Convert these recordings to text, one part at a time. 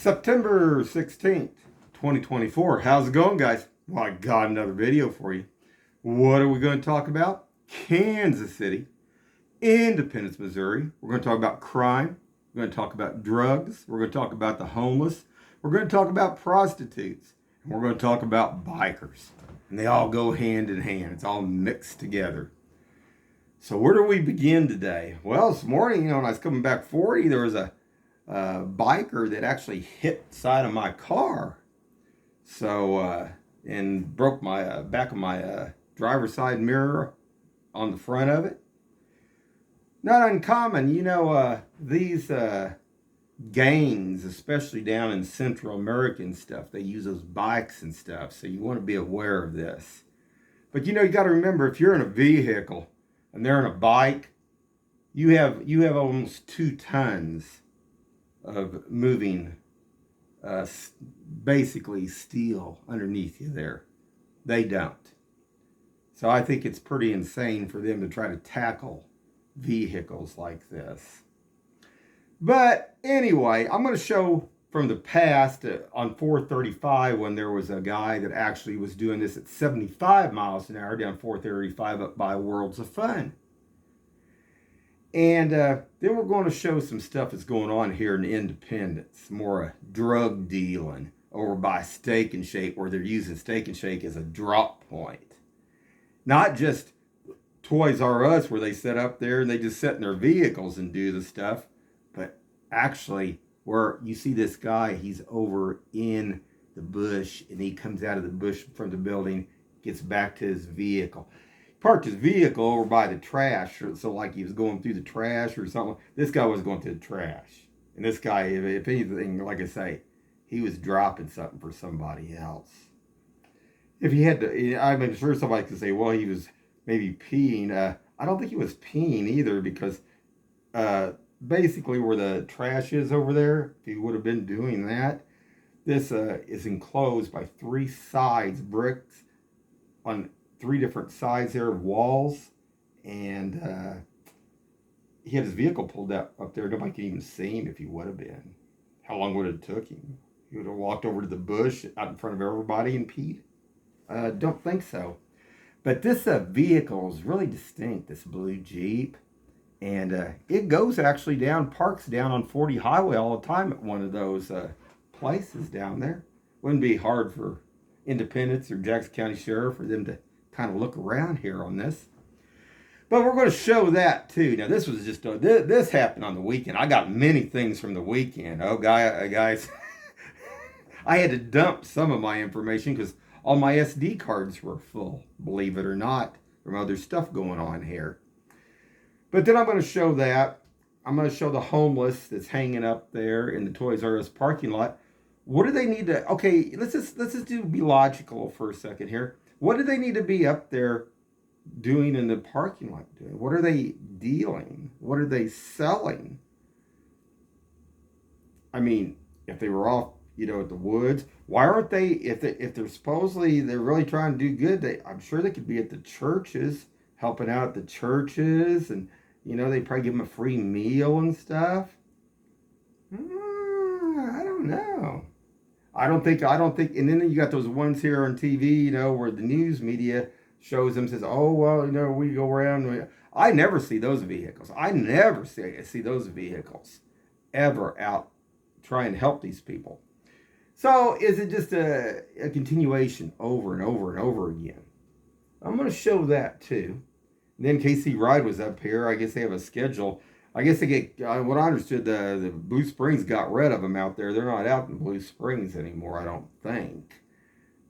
September 16th, 2024. How's it going, guys? Well, I got another video for you. What are we going to talk about? Kansas City, Independence, Missouri. We're going to talk about crime. We're going to talk about drugs. We're going to talk about the homeless. We're going to talk about prostitutes. And we're going to talk about bikers. And they all go hand in hand. It's all mixed together. So where do we begin today? Well, this morning, when I was coming back 40, there was a biker that actually hit the side of my car. So, and broke my back of my driver's side mirror on the front of it. Not uncommon, these gangs, especially down in Central America and stuff, they use those bikes and stuff. So you want to be aware of this. But you got to remember, if you're in a vehicle and they're on a bike, you have almost 2 tons of moving, basically steel underneath you there. They don't. So I think it's pretty insane for them to try to tackle vehicles like this. But anyway, I'm going to show from the past on 435 when there was a guy that actually was doing this at 75 miles an hour down 435 up by Worlds of Fun. And then we're going to show some stuff that's going on here in Independence. More drug dealing over by Steak and Shake, where they're using Steak and Shake as a drop point. Not just Toys R Us, where they sit up there and they just sit in their vehicles and do the stuff. But actually, where you see this guy, he's over in the bush, and he comes out of the bush from the building, gets back to his vehicle. Parked his vehicle over by the trash, so like he was going through the trash or something. This guy was going through the trash. And this guy, if anything, like I say, he was dropping something for somebody else. If he had to, I'm sure somebody could say, well, he was maybe peeing. I don't think he was peeing either, because basically where the trash is over there, if he would have been doing that, this is enclosed by 3 sides, bricks on 3 different sides there of walls, and he had his vehicle pulled up there. Nobody could even see him if he would have been. How long would it have took him? He would have walked over to the bush out in front of everybody and peed? Don't think so. But this vehicle is really distinct, this blue Jeep, and it goes actually down, parks down on 40 highway all the time at one of those places down there. Wouldn't be hard for Independence or Jackson County Sheriff for them to kind of look around here on this. But we're going to show that too. Now this was just this happened on the weekend. I got many things from the weekend. Oh guys, I had to dump some of my information because all my SD cards were full, believe it or not, from other stuff going on here. But then I'm going to show that. I'm going to show the homeless that's hanging up there in the Toys R Us parking lot. What do they need to, okay, let's just be logical for a second here. What do they need to be up there doing in the parking lot doing? What are they dealing? What are they selling? I mean, if they were off, at the woods, why aren't they, if they're supposedly, they're really trying to do good, I'm sure they could be at the churches, helping out at the churches, and, they probably give them a free meal and stuff. I don't know. I don't think, and then you got those ones here on TV, where the news media shows them, says, oh, well, we go around. I never see those vehicles. I never see those vehicles ever out trying to help these people. So is it just a continuation over and over and over again? I'm going to show that too. And then KC Ride was up here. I guess they have a schedule. I guess they get, what I understood, the Blue Springs got rid of them out there. They're not out in Blue Springs anymore, I don't think.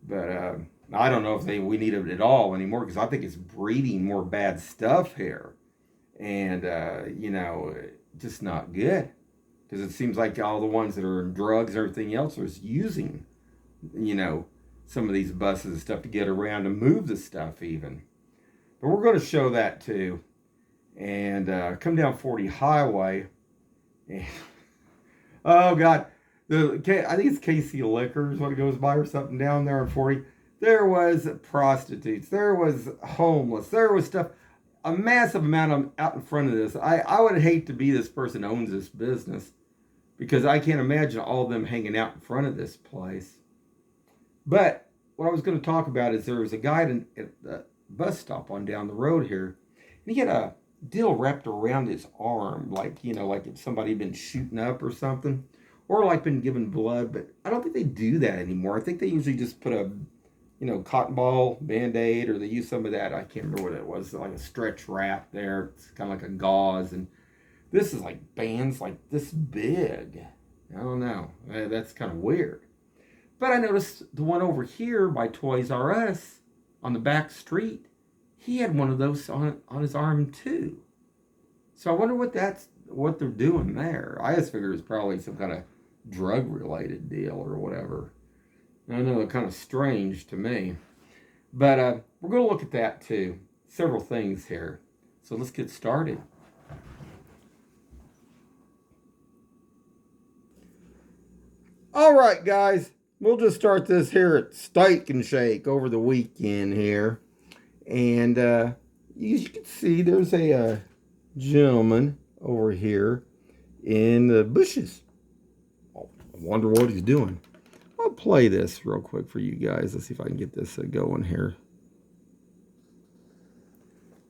But I don't know if we need it at all anymore, because I think it's breeding more bad stuff here. And, just not good. Because it seems like all the ones that are in drugs and everything else are using, some of these buses and stuff to get around and move the stuff even. But we're going to show that too. And come down 40 highway. And, oh God, I think it's KC Liquors what it goes by or something down there on 40. There was prostitutes, there was homeless, there was stuff, a massive amount of out in front of this. I would hate to be this person who owns this business, because I can't imagine all of them hanging out in front of this place. But what I was going to talk about is there was a guy at the bus stop on down the road here, and he had a deal wrapped around his arm, like, you know, like if somebody had been shooting up or something, or like been given blood. But I don't think they do that anymore. I think they usually just put a, you know, cotton ball Band-Aid, or they use some of that. I can't remember what it was, like a stretch wrap there. It's kind of like a gauze, and this is like bands like this big. I don't know. That's kind of weird. But I noticed the one over here by Toys R Us on the back street, he had one of those on his arm too. So I wonder what they're doing there. I just figured it's probably some kind of drug related deal or whatever. I know it's kind of strange to me. But we're going to look at that too. Several things here. So let's get started. All right, guys. We'll just start this here at Steak and Shake over the weekend here. And as you can see, there's a gentleman over here in the bushes. I wonder what he's doing. I'll play this real quick for you guys. Let's see if I can get this going here.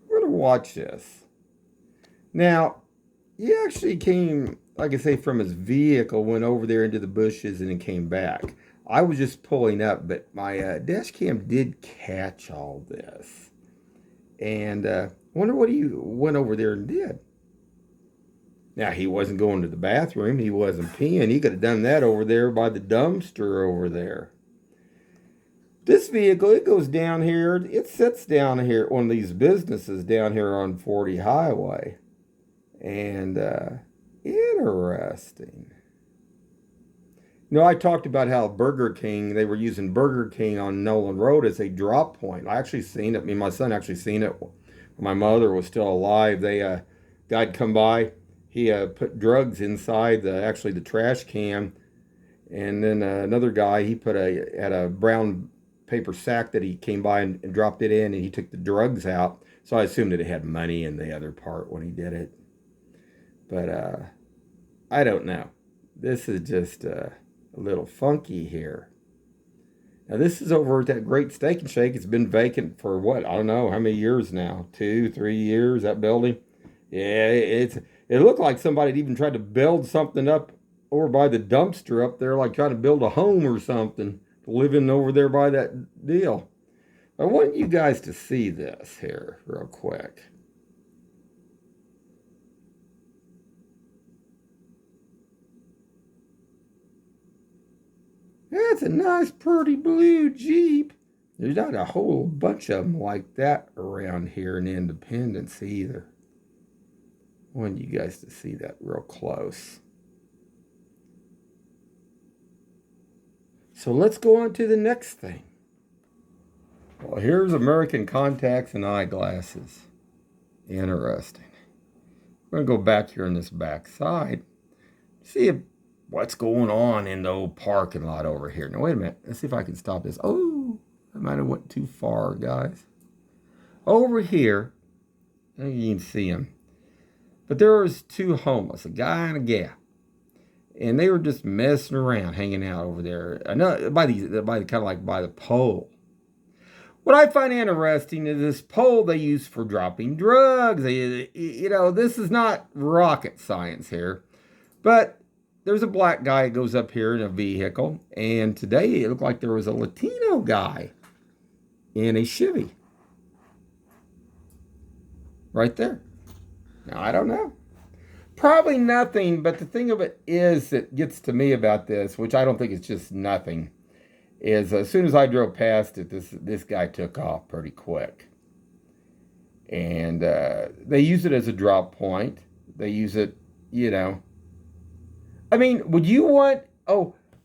We're going to watch this. Now, he actually came, like I say, from his vehicle, went over there into the bushes, and then came back. I was just pulling up, but my dash cam did catch all this. And I wonder what he went over there and did. Now, he wasn't going to the bathroom. He wasn't peeing. He could have done that over there by the dumpster over there. This vehicle, it goes down here. It sits down here at one of these businesses down here on 40 Highway. And interesting. You know, I talked about how Burger King, they were using Burger King on Nolan Road as a drop point. I actually seen it. Me and my son actually seen it when my mother was still alive. They, guy'd come by. He put drugs inside the trash can. And then another guy, he had a brown paper sack that he came by and dropped it in, and he took the drugs out. So I assumed that it had money in the other part when he did it. But I don't know. This is just a little funky here. Now this is over at that great Steak and Shake. It's been vacant for what? I don't know how many years now. 2, 3 years, that building. Yeah, it looked like somebody had even tried to build something up over by the dumpster up there, like trying to build a home or something, living over there by that deal. I want you guys to see this here real quick. That's a nice, pretty blue Jeep. There's not a whole bunch of them like that around here in Independence either. I want you guys to see that real close. So let's go on to the next thing. Well, here's American contacts and eyeglasses. Interesting. We're going to go back here on this back side. See what's going on in the old parking lot over here. Now, wait a minute. Let's see if I can stop this. Oh, I might have went too far, guys. Over here, you can see them. But there was 2 homeless, a guy and a gal. And they were just messing around, hanging out over there. By the pole. What I find interesting is this pole they use for dropping drugs. This is not rocket science here. But there's a black guy that goes up here in a vehicle. And today it looked like there was a Latino guy in a Chevy. Right there. Now, I don't know. Probably nothing, but the thing of it is that gets to me about this, which I don't think it's just nothing, is as soon as I drove past it, this guy took off pretty quick. And they use it as a drop point. They use it, I mean, would you want,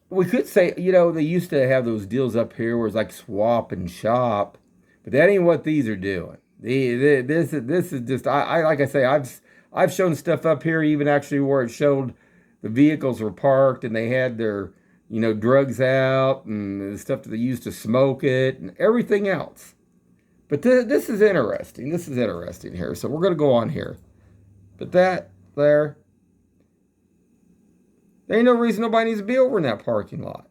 we could say, they used to have those deals up here where it's like swap and shop, but that ain't what these are doing. This is just, I like I say, I've shown stuff up here, even actually where it showed the vehicles were parked and they had their, drugs out and the stuff that they used to smoke it and everything else. But this is interesting. This is interesting here. So we're going to go on here. But that there, There ain't no reason nobody needs to be over in that parking lot.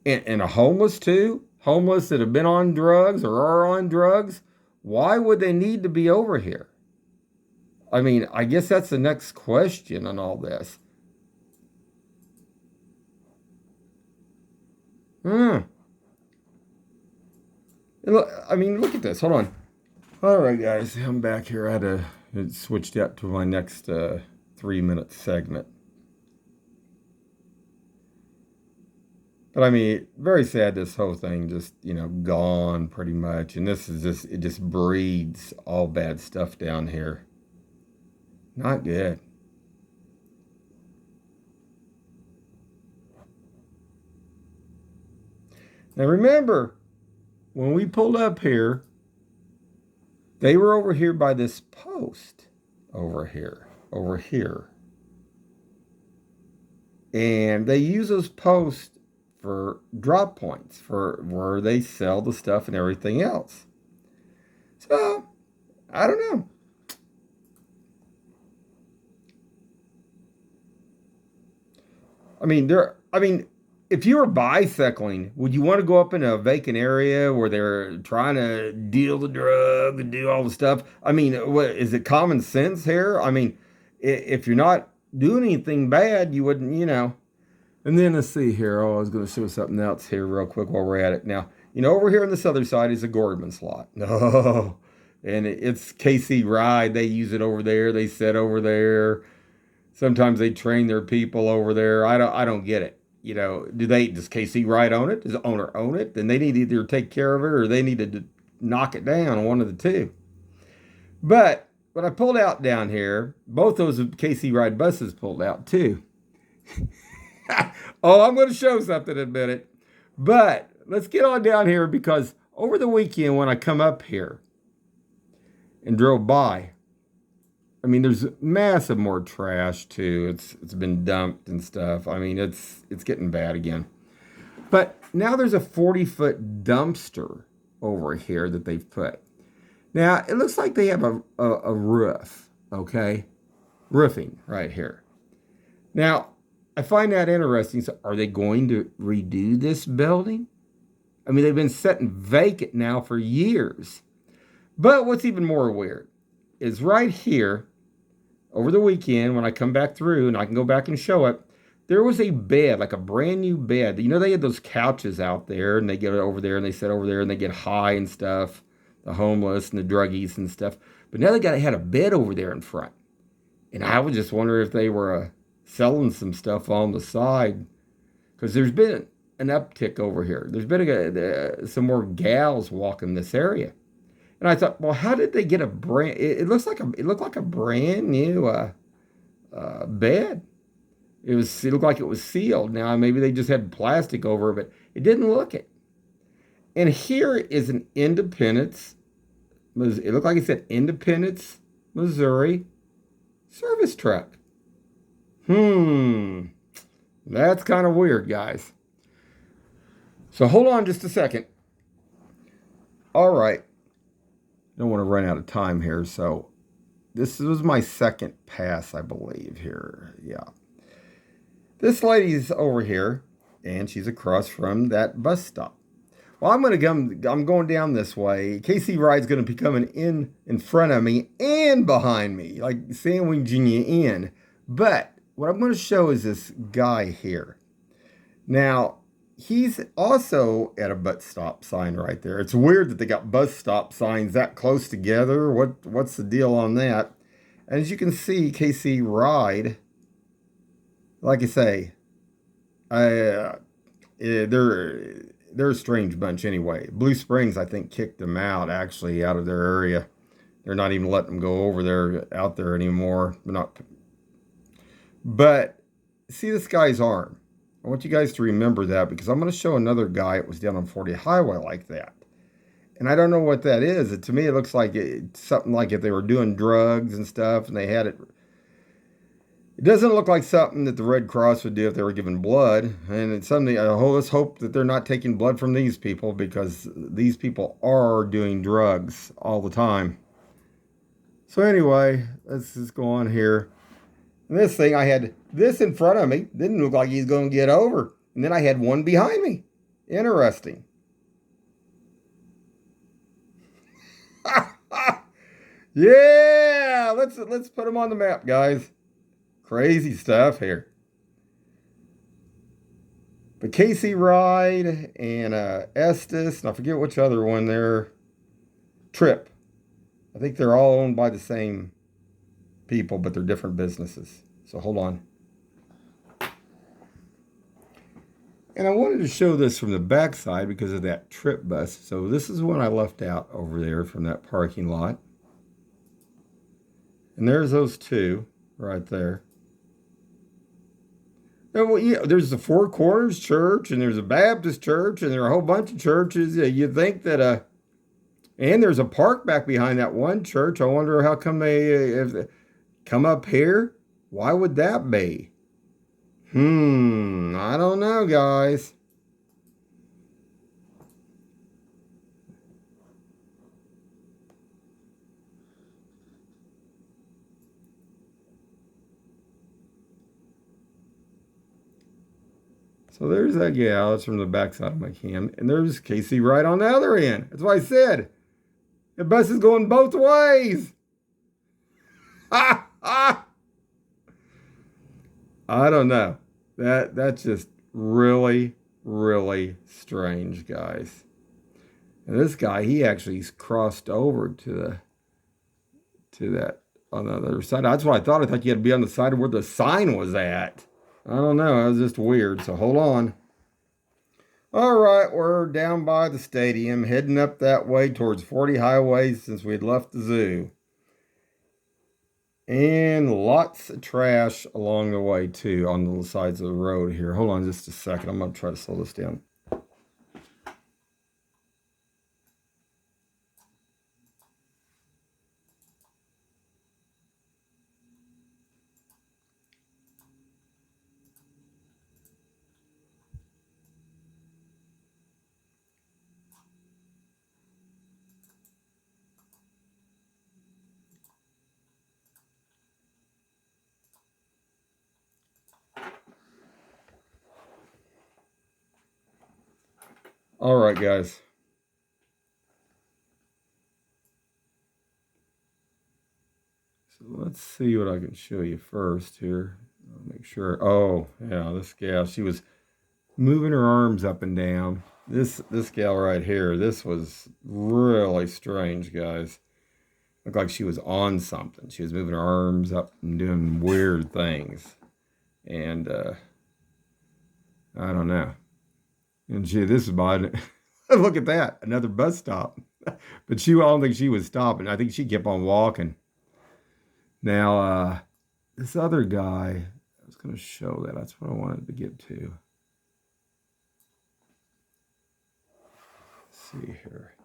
And a homeless too, homeless that have been on drugs or are on drugs. Why would they need to be over here? I mean, I guess that's the next question on all this. Hmm. I mean, look at this. Hold on. All right, guys, I'm back here. I had to switch out to my next 3-minute segment. But I mean, very sad this whole thing just, gone pretty much. And this is just, it just breeds all bad stuff down here. Not good. Now remember, when we pulled up here, they were over here by this post. Over here. Over here. And they use those posts for drop points for where they sell the stuff and everything else. So, I don't know. I mean, if you were bicycling, would you want to go up in a vacant area where they're trying to deal the drug and do all the stuff? I mean, what is it common sense here? I mean, if you're not doing anything bad, you wouldn't. And then let's see here. Oh, I was going to show something else here real quick while we're at it. Now, over here on this other side is a Gordman's lot. No. And it's KC Ride. They use it over there. They sit over there. Sometimes they train their people over there. I don't get it. Does KC Ride own it? Does the owner own it? Then they need to either take care of it or they need to knock it down, one of the two. But when I pulled out down here, both those KC Ride buses pulled out too. Oh, I'm going to show something in a minute. But let's get on down here because over the weekend when I come up here and drove by, I mean, there's massive more trash too. It's been dumped and stuff. I mean, it's getting bad again. But now there's a 40-foot dumpster over here that they've put. Now, it looks like they have a roof, okay? Roofing right here. Now, I find that interesting. So are they going to redo this building? I mean, they've been sitting vacant now for years. But what's even more weird is right here, over the weekend, when I come back through and I can go back and show it, there was a bed, like a brand new bed. They had those couches out there and they get over there and they sit over there and they get high and stuff, the homeless and the druggies and stuff. But now they had a bed over there in front. And I was just wondering if they were selling some stuff on the side because there's been an uptick over here. There's been some more gals walking this area. And I thought, well, how did they get a brand? It looked like a brand new bed. It looked like it was sealed. Now maybe they just had plastic over it, but it didn't look it. And here is an Independence. It looked like it said Independence, Missouri service truck. That's kind of weird, guys. So hold on just a second. All right. Don't want to run out of time here. So this was my second pass, I believe, here. Yeah. This lady's over here, and she's across from that bus stop. Well, I'm going down this way. KC Ride's going to be coming in front of me and behind me, like sandwiching you in. But what I'm going to show is this guy here. Now, he's also at a bus stop sign right there. It's weird that they got bus stop signs that close together. What's the deal on that? And as you can see, KC Ride, like I say, they're a strange bunch anyway. Blue Springs, I think, kicked them out of their area. They're not even letting them go out there anymore. But see this guy's arm. I want you guys to remember that because I'm going to show another guy that was down on 40 Highway like that. And I don't know what that is. To me, it looks like something like if they were doing drugs and stuff and they had it. It doesn't look like something that the Red Cross would do if they were giving blood. And it's something, let's hope that they're not taking blood from these people because these people are doing drugs all the time. So anyway, let's just go on here. And this thing, I had this in front of me. Didn't look like he's going to get over. And then I had one behind me. Interesting. Yeah, let's put them on the map, guys. Crazy stuff here. But Casey Ride and Estes, and I forget which other one there. Trip. I think they're all owned by the same people, but they're different businesses. So hold on. And I wanted to show this from the backside because of that trip bus. So this is one I left out over there from that parking lot. And there's those two right there. And well, yeah, there's the Four Corners Church, and there's a Baptist church, and there are a whole bunch of churches. You'd think that, and there's a park back behind that one church. I wonder how come if they come up here. Why would that be? I don't know, guys. So there's that gal. That's from the backside of my cam. And there's Casey right on the other end. That's what I said. The bus is going both ways. I don't know. That's just really, really strange, guys. And this guy, he actually crossed over to that on the other side. That's what I thought. I thought you had to be on the side of where the sign was at. I don't know. It was just weird. So hold on. All right, we're down by the stadium, heading up that way towards 40 Highway since we had left the zoo. And lots of trash along the way, too, on the sides of the road here. Hold on just a second. I'm going to try to slow this down. All right, guys. So let's see what I can show you first here. I'll make sure. Oh, yeah, this gal, she was moving her arms up and down. This gal right here, this was really strange, guys. Looked like she was on something. She was moving her arms up and doing weird things. And I don't know. And this is about look at that, another bus stop. But I don't think she was stopping. I think she kept on walking. Now, this other guy, I was going to show that. That's what I wanted to get to. Let's see here.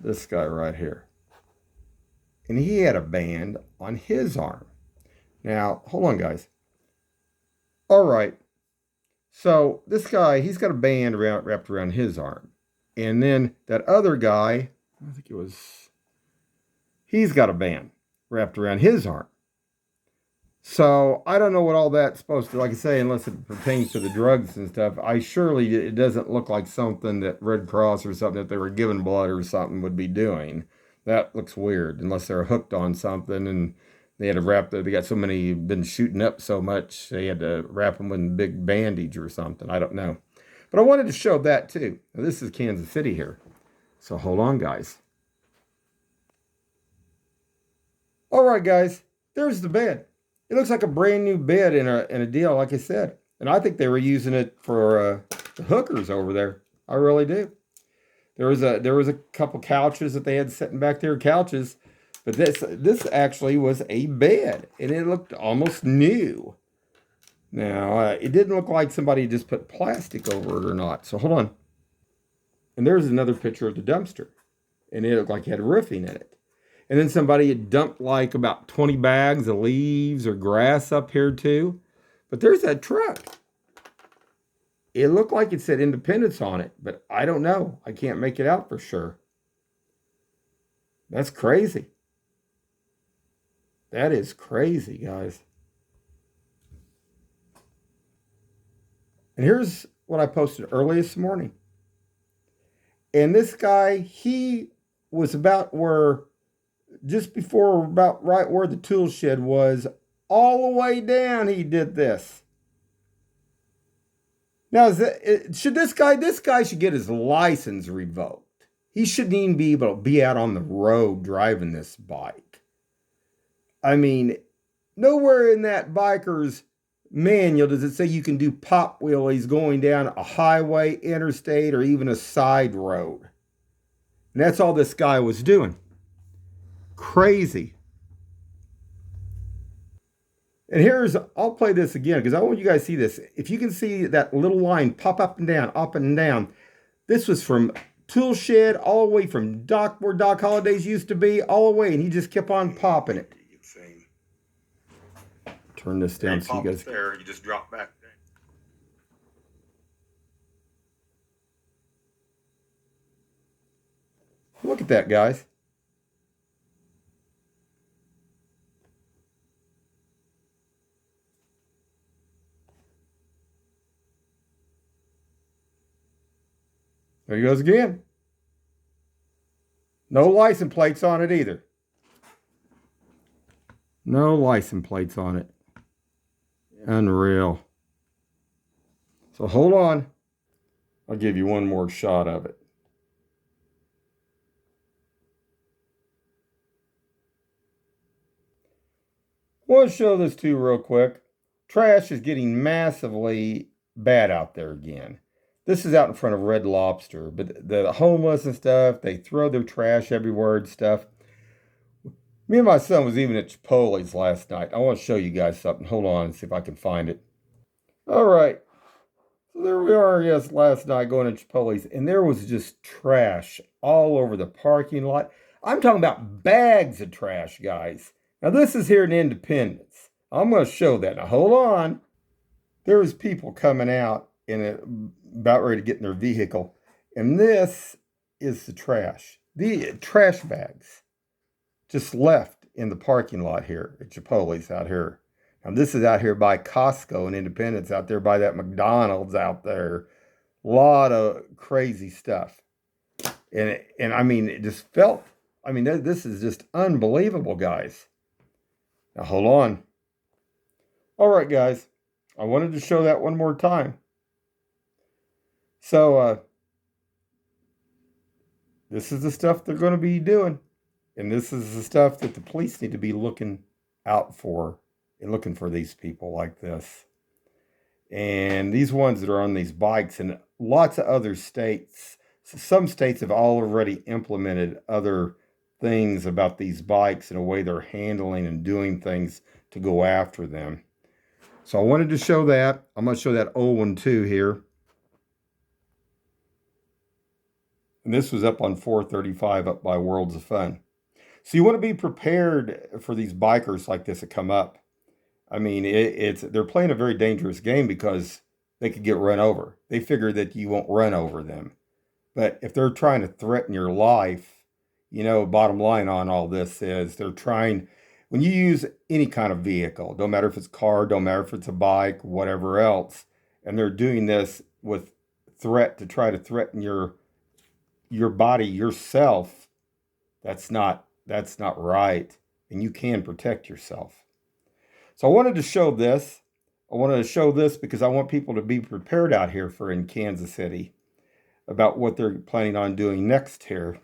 This guy right here. And he had a band on his arm. Now, hold on, guys. All right. So this guy, he's got a band wrapped around his arm. And then that other guy, I think he's got a band wrapped around his arm. So I don't know what all that's supposed to, like I say, unless it pertains to the drugs and stuff. It doesn't look like something that Red Cross or something, if they were giving blood or something, would be doing. That looks weird, unless they're hooked on something and they had to they got so many, been shooting up so much, they had to wrap them with a big bandage or something. I don't know. But I wanted to show that too. Now, this is Kansas City here. So hold on, guys. All right, guys, there's the bed. It looks like a brand new bed in a deal, like I said. And I think they were using it for the hookers over there. I really do. There was a couple couches that they had sitting back there, couches. But this actually was a bed, and it looked almost new. Now, it didn't look like somebody just put plastic over it or not. So hold on. And there's another picture of the dumpster. And it looked like it had roofing in it. And then somebody had dumped like about 20 bags of leaves or grass up here too. But there's that truck. It looked like it said Independence on it, but I don't know. I can't make it out for sure. That's crazy. That is crazy, guys. And here's what I posted early this morning. And this guy, he was about where, just before, about right where the tool shed was, all the way down, he did this. Now, should this guy should get his license revoked. He shouldn't even be able to be out on the road driving this bike. I mean, nowhere in that biker's manual does it say you can do pop wheelies going down a highway, interstate, or even a side road. And that's all this guy was doing. Crazy. And I'll play this again because I want you guys to see this. If you can see that little line pop up and down, this was from tool shed all the way from where Doc Holliday's used to be, all the way, and he just kept on popping it. Turn this down so you guys. There, you just drop back. Look at that, guys. There he goes again. No license plates on it either. No license plates on it. Unreal. So hold on. I'll give you one more shot of it. I want to show this to you real quick. Trash is getting massively bad out there again. This is out in front of Red Lobster, but the homeless and stuff, they throw their trash everywhere and stuff. Me and my son was even at Chipotle's last night. I want to show you guys something. Hold on and see if I can find it. All right. So there we are, yes, last night going to Chipotle's, and there was just trash all over the parking lot. I'm talking about bags of trash, guys. Now, this is here in Independence. I'm going to show that. Now, hold on. There was people coming out about ready to get in their vehicle, and this is the trash. The trash bags just left in the parking lot here at Chipotle's out here. Now, this is out here by Costco and Independence, out there by that McDonald's out there. A lot of crazy stuff. And I mean, it just felt, I mean, this is just unbelievable, guys. Now, hold on. All right, guys. I wanted to show that one more time. So, this is the stuff they're going to be doing. And this is the stuff that the police need to be looking out for and looking for these people like this. And these ones that are on these bikes, and lots of other states, some states have already implemented other things about these bikes and a way they're handling and doing things to go after them. So I wanted to show that. I'm going to show that old one too here. And this was up on 435 up by Worlds of Fun. So you want to be prepared for these bikers like this that come up. I mean, they're playing a very dangerous game because they could get run over. They figure that you won't run over them. But if they're trying to threaten your life, you know, bottom line on all this is they're trying, when you use any kind of vehicle, don't matter if it's a car, don't matter if it's a bike, whatever else, and they're doing this with threat to try to threaten your body, yourself, that's not right. And you can protect yourself. So I wanted to show this. I wanted to show this because I want people to be prepared out here in Kansas City about what they're planning on doing next here.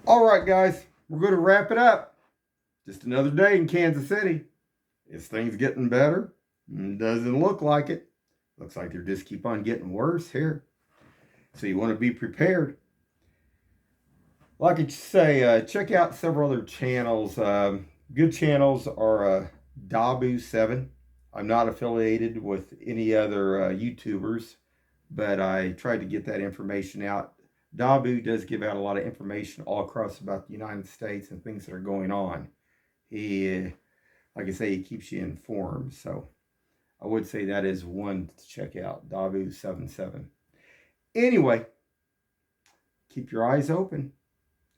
All right, guys, we're going to wrap it up. Just another day in Kansas City. Is things getting better? Doesn't look like it. Looks like they're just keep on getting worse here. So you want to be prepared. Like I say, check out several other channels. Good channels are Dabu7. I'm not affiliated with any other YouTubers, but I tried to get that information out. Dabu does give out a lot of information all across about the United States and things that are going on. He, like I say, he keeps you informed. So I would say that is one to check out, Dabu77. Anyway, keep your eyes open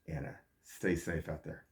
and stay safe out there.